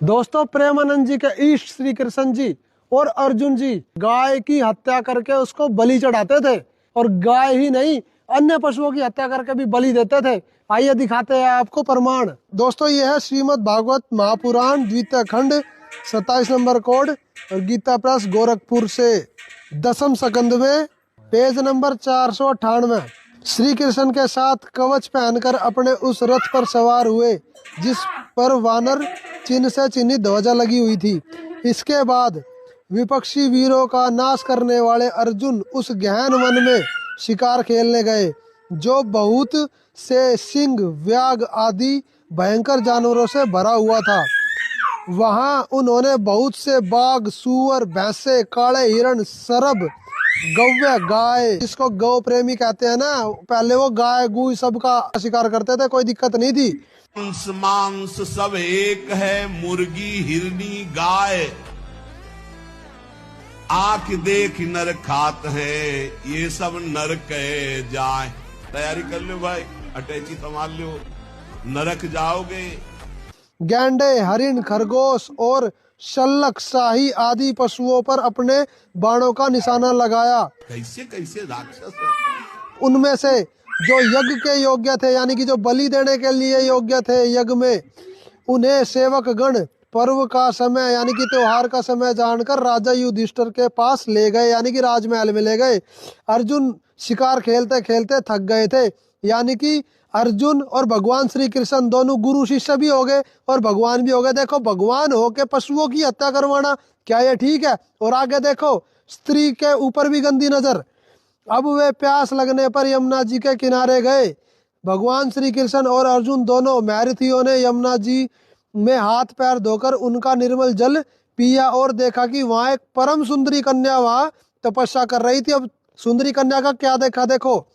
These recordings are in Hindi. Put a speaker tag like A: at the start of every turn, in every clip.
A: दोस्तों, प्रेमानंद जी के इष्ट श्री कृष्ण जी और अर्जुन जी गाय की हत्या करके उसको बलि चढ़ाते थे, और गाय ही नहीं अन्य पशुओं की हत्या करके भी बलि देते थे। आइए दिखाते हैं आपको प्रमाण। दोस्तों, यह है श्रीमद् भागवत महापुराण द्वितीय खंड 27 नंबर कोड और गीता प्रेस गोरखपुर से 10वीं स्कंद में पेज नंबर 498। श्री कृष्ण के साथ कवच पहनकर अपने उस रथ पर सवार हुए जिस पर वानर चिन्ह से चिन्हित ध्वजा लगी हुई थी। इसके बाद विपक्षी वीरों का नाश करने वाले अर्जुन उस गहन वन में शिकार खेलने गए, जो बहुत से सिंह, व्याघ आदि भयंकर जानवरों से भरा हुआ था। वहां उन्होंने बहुत से बाघ, सूअर, भैंसे, काले हिरण, सरब, गौवे, गाय, जिसको गौ प्रेमी कहते हैं ना, पहले वो गाय गू सबका शिकार करते थे, कोई दिक्कत नहीं थी।
B: मांस सब एक है, मुर्गी, हिरनी, गाय, आंख देख नर खात है, ये सब नर कहे जाए। तैयारी कर लो भाई, अटैची संभाल लो, नरक जाओगे।
A: गैंडे, हरिण, खरगोश और शल्लक, शाही आदि पशुओं पर अपने बाणों का निशाना लगाया।
B: कैसे कैसे राक्षस।
A: उनमें से जो यज्ञ के योग्य थे, यानी कि जो बलि देने के लिए योग्य थे यज्ञ में, उन्हें सेवक गण पर्व का समय यानी कि त्योहार का समय जानकर राजा युधिष्ठिर के पास ले गए, यानी कि राजमहल में ले गए। अर्जुन शिकार खेलते खेलते थक गए थे, यानी कि अर्जुन और भगवान श्री कृष्ण दोनों गुरु शिष्य भी हो गए और भगवान भी हो गए। देखो, भगवान हो के पशुओं की हत्या करवाना, क्या ये ठीक है? और आगे देखो, स्त्री के ऊपर भी गंदी नजर। अब वे प्यास लगने पर यमुना जी के किनारे गए। भगवान श्री कृष्ण और अर्जुन दोनों महर्षियों ने यमुना जी में हाथ पैर धोकर उनका निर्मल जल पिया और देखा कि वहां एक परम सुंदरी कन्या वहां तपस्या कर रही थी। अब सुंदरी कन्या का क्या देखा? देखो,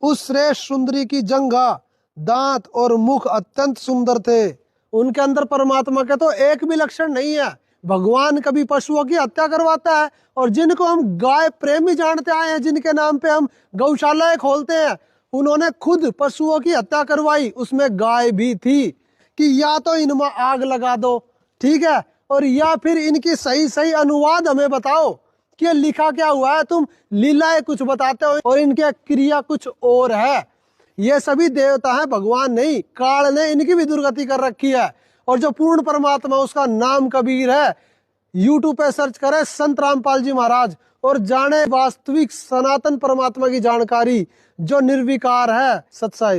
A: उस श्रेष्ठ सुंदरी की जंघा, दांत और मुख अत्यंत सुंदर थे। उनके अंदर परमात्मा के तो एक भी लक्षण नहीं है। भगवान कभी पशुओं की हत्या करवाता है, और जिनको हम गाय प्रेमी जानते आए हैं, जिनके नाम पे हम गौशालाएं खोलते हैं, उन्होंने खुद पशुओं की हत्या करवाई, उसमें गाय भी थी। कि या तो इनमें आग लगा दो, ठीक है, और या फिर इनकी सही सही अनुवाद हमें बताओ कि ये लिखा क्या हुआ है। तुम लीलाएं कुछ बताते हो और इनके क्रिया कुछ और है। ये सभी देवता हैं, भगवान नहीं। काल ने इनकी भी दुर्गति कर रखी है। और जो पूर्ण परमात्मा, उसका नाम कबीर है। यूट्यूब पे सर्च करें संत रामपाल जी महाराज और जाने वास्तविक सनातन परमात्मा की जानकारी, जो निर्विकार है। सत साहिब।